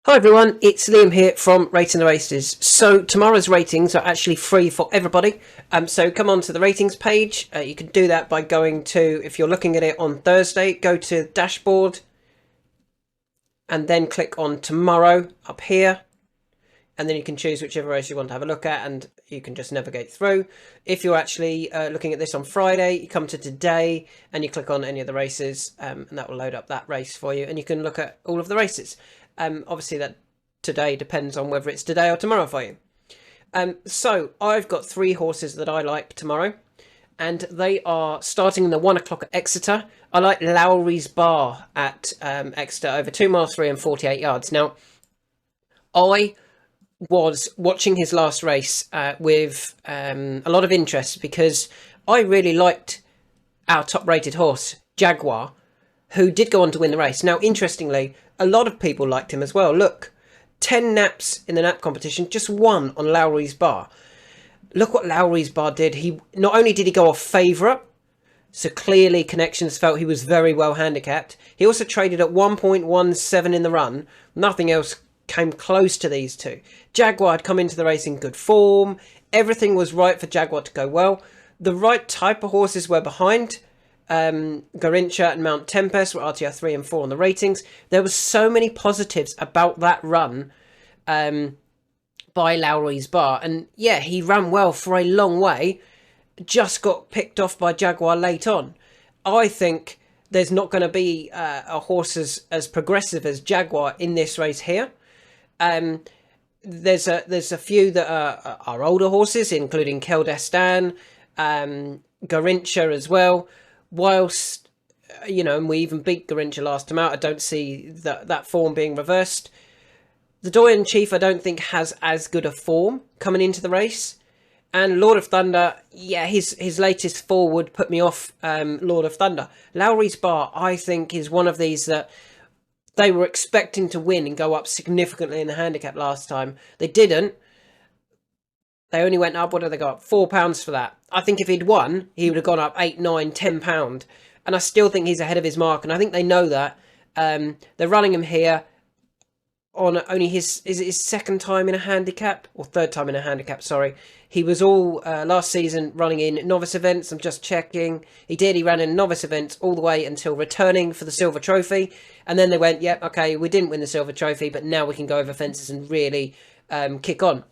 Hi everyone, it's Liam here from Rating the Races. So tomorrow's ratings are actually free for everybody. So come on to the ratings page. You can do that by going to, if you're looking at it on Thursday, go to dashboard and then click on tomorrow up here. And then you can choose whichever race you want to have a look at and you can just navigate through. If you're actually looking at this on Friday, you come to today and you click on any of the races and that will load up that race for you and you can look at all of the races. Obviously that today depends on whether it's today or tomorrow for you. So I've got 3 horses that I like tomorrow and they are starting in the 1 o'clock at Exeter. I like Lowry's Bar at Exeter over 2 miles 3 and 48 yards. Now I was watching his last race with a lot of interest because I really liked our top rated horse Jaguar, who did go on to win the race. Now interestingly, a lot of people liked him as well. Look, 10 naps in the nap competition, just 1 on Lowry's Bar. Look what Lowry's Bar did. He not only did he go off favourite, so clearly Connections felt he was very well handicapped. He also traded at 1.17 in the run. Nothing else came close to these two. Jaguar had come into the race in good form. Everything was right for Jaguar to go well. The right type of horses were behind. Garincha and Mount Tempest were RTR 3 and 4 on the ratings. There were so many positives about that run by Lowry's Bar. And yeah, he ran well for a long way. Just got picked off by Jaguar late on. I think there's not going to be a horse as progressive as Jaguar in this race here. There's a few that are older horses, including Keldestan, Garincha as well. Whilst, and we even beat Garincha last time out, I don't see that form being reversed. The Doyen Chief, I don't think, has as good a form coming into the race. And Lord of Thunder, yeah, his latest forward put me off Lord of Thunder. Lowry's Bar, I think, is one of these that they were expecting to win and go up significantly in the handicap last time. They didn't. They only went up, what did they go up? £4 for that. I think if he'd won, he would have gone up £8, £9, £10. And I still think he's ahead of his mark. And I think they know that. They're running him here on only his second time in a handicap? Or third time in a handicap, sorry. He was all last season running in novice events. I'm just checking. He ran in novice events all the way until returning for the silver trophy. And then they went, yeah, okay, we didn't win the silver trophy, but now we can go over fences and really kick on.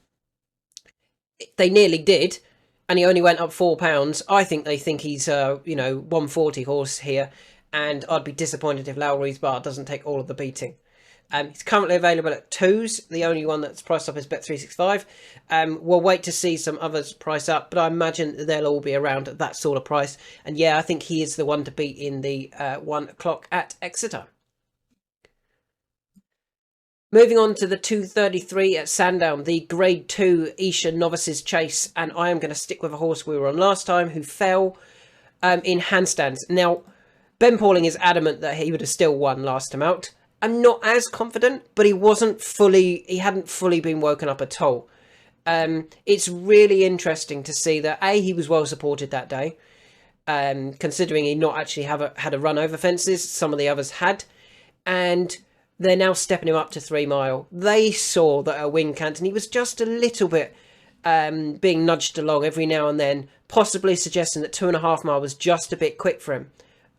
They nearly did, and he only went up £4. I think they think he's 140 horse here, and I'd be disappointed if Lowry's Bar doesn't take all of the beating. He's currently available at 2s. The only one that's priced up is Bet365. We'll wait to see some others price up, but I imagine they'll all be around at that sort of price. And yeah, I think he is the one to beat in the 1 o'clock at Exeter. Moving on to the 233 at Sandown, the Grade 2 Isha Novices Chase, and I am going to stick with a horse we were on last time who fell in handstands. Now, Ben Pauling is adamant that he would have still won last time out. I'm not as confident, but he hadn't fully been woken up at all. It's really interesting to see that he was well supported that day, considering he not actually had a run over fences. Some of the others had, and they're now stepping him up to 3 mile. They saw that a win can't, and he was just a little bit being nudged along every now and then, possibly suggesting that 2.5 mile was just a bit quick for him.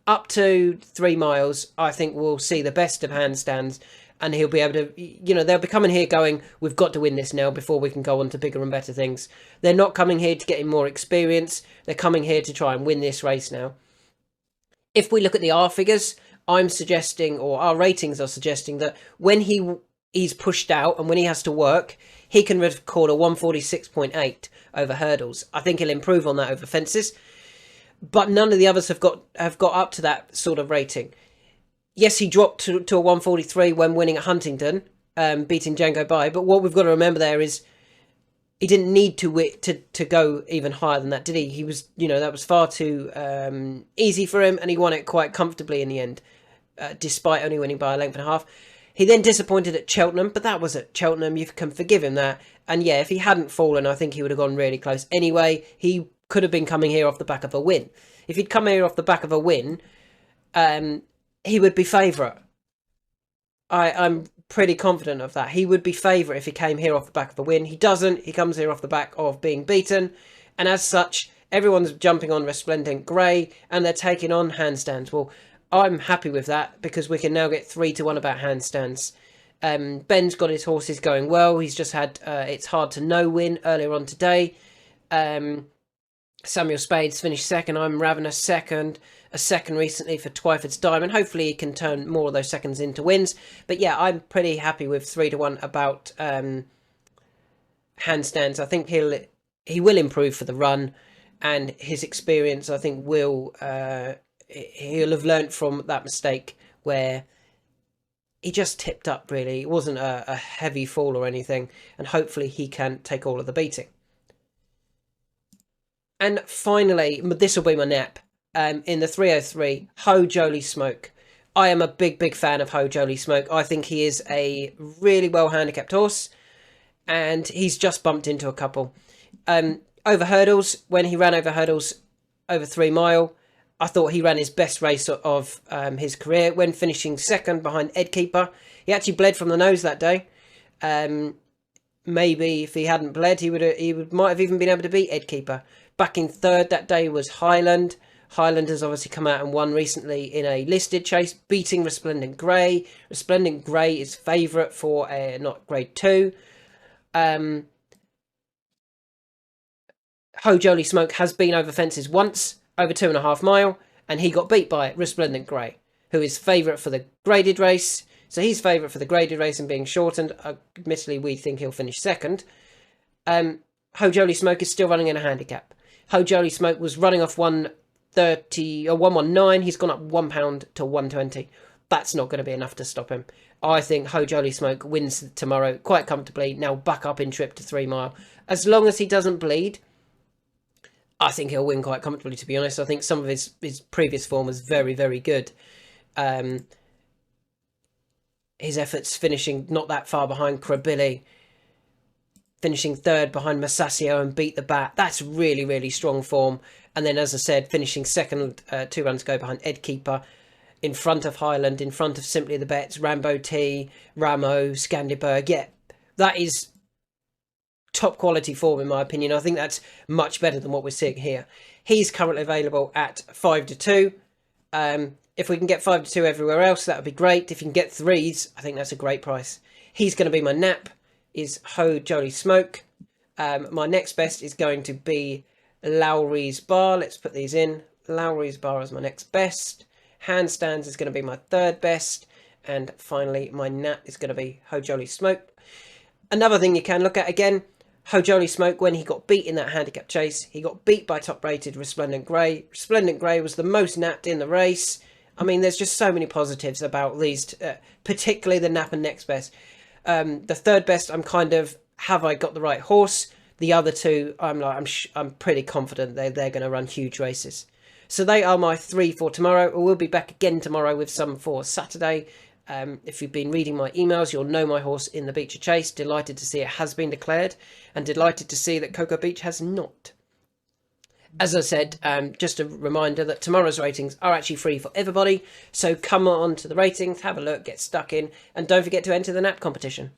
Up to 3 miles, I think we'll see the best of handstands, and he'll be able to, they'll be coming here going, we've got to win this now before we can go on to bigger and better things. They're not coming here to get him more experience. They're coming here to try and win this race now. If we look at the R figures, I'm suggesting, or our ratings are suggesting, that when he's pushed out and when he has to work, he can record a 146.8 over hurdles. I think he'll improve on that over fences, but none of the others have got up to that sort of rating. Yes, he dropped to a 143 when winning at Huntingdon, beating Django By, but what we've got to remember there is he didn't need to go even higher than that, did he? He was, that was far too easy for him, and he won it quite comfortably in the end. Despite only winning by a length and a half. He then disappointed at Cheltenham, but that was at Cheltenham. You can forgive him that. And yeah, if he hadn't fallen, I think he would have gone really close. Anyway, he could have been coming here off the back of a win. If he'd come here off the back of a win, he would be favourite. I'm pretty confident of that. He would be favourite if he came here off the back of a win. He doesn't. He comes here off the back of being beaten. And as such, everyone's jumping on Resplendent Grey and they're taking on handstands. Well, I'm happy with that because we can now get 3-1 about handstands. Ben's got his horses going well. He's just had It's Hard to Know win earlier on today. Samuel Spades finished second. I'm Ravenous second. A second recently for Twyford's Diamond. Hopefully he can turn more of those seconds into wins. But yeah, I'm pretty happy with 3-1 about handstands. I think he will improve for the run, and his experience, I think, will he'll have learnt from that mistake where he just tipped up, really. It wasn't a heavy fall or anything, and hopefully he can take all of the beating. And finally, this will be my nap. In the 303, Ho Jolie Smoke. I am a big fan of Ho Jolie Smoke. I think he is a really well handicapped horse, and he's just bumped into a couple. Over hurdles, when he ran over hurdles over 3 mile, I thought he ran his best race of his career when finishing second behind Edkeeper. He actually bled from the nose that day. Maybe if he hadn't bled, he might have even been able to beat Edkeeper. Back in third that day was Highland. Highland has obviously come out and won recently in a listed chase, beating Resplendent Grey. Resplendent Grey is favourite for not grade 2. Ho Jolie Smoke has been over fences once, over 2.5 mile, and he got beat by Resplendent Grey, who is favourite for the graded race. So he's favourite for the graded race and being shortened. Admittedly, we think he'll finish second. Ho Jolie Smoke is still running in a handicap. Ho Jolie Smoke was running off 130 or 119. He's gone up £1 to 120. That's not going to be enough to stop him. I think Ho Jolie Smoke wins tomorrow quite comfortably. Now back up in trip to 3 mile. As long as he doesn't bleed, I think he'll win quite comfortably, to be honest. I think some of his previous form was very good. His efforts finishing not that far behind Krabilly, finishing third behind Massacio and Beat the Bat. That's really strong form. And then, as I said, finishing second, 2 runs ago behind Edkeeper, in front of Highland, in front of Simply the Bets, Rambo T, Ramo, Scandiberg. Yeah, that is top quality form in my opinion. I think that's much better than what we're seeing here. He's currently available at 5-2. If we can get 5-2 everywhere else, that would be great. If you can get 3s, I think that's a great price. He's going to be my nap, is Ho Jolie Smoke. My next best is going to be Lowry's Bar. Let's put these in. Lowry's Bar is my next best. Handstands is going to be my third best. And finally, my nap is going to be Ho Jolie Smoke. Another thing you can look at again, Ho Jolie Smoke, when he got beat in that handicap chase, he got beat by top-rated Resplendent Grey. Resplendent Grey was the most napped in the race. I mean, there's just so many positives about these, particularly the nap and next best. The third best, I'm kind of, have I got the right horse? The other two, I'm pretty confident they're going to run huge races. So they are my 3 for tomorrow. We'll be back again tomorrow with some for Saturday. If you've been reading my emails, you'll know my horse in the Beecher Chase. Delighted to see it has been declared, and delighted to see that Cocoa Beach has not. As I said, just a reminder that tomorrow's ratings are actually free for everybody. So come on to the ratings, have a look, get stuck in, and don't forget to enter the nap competition.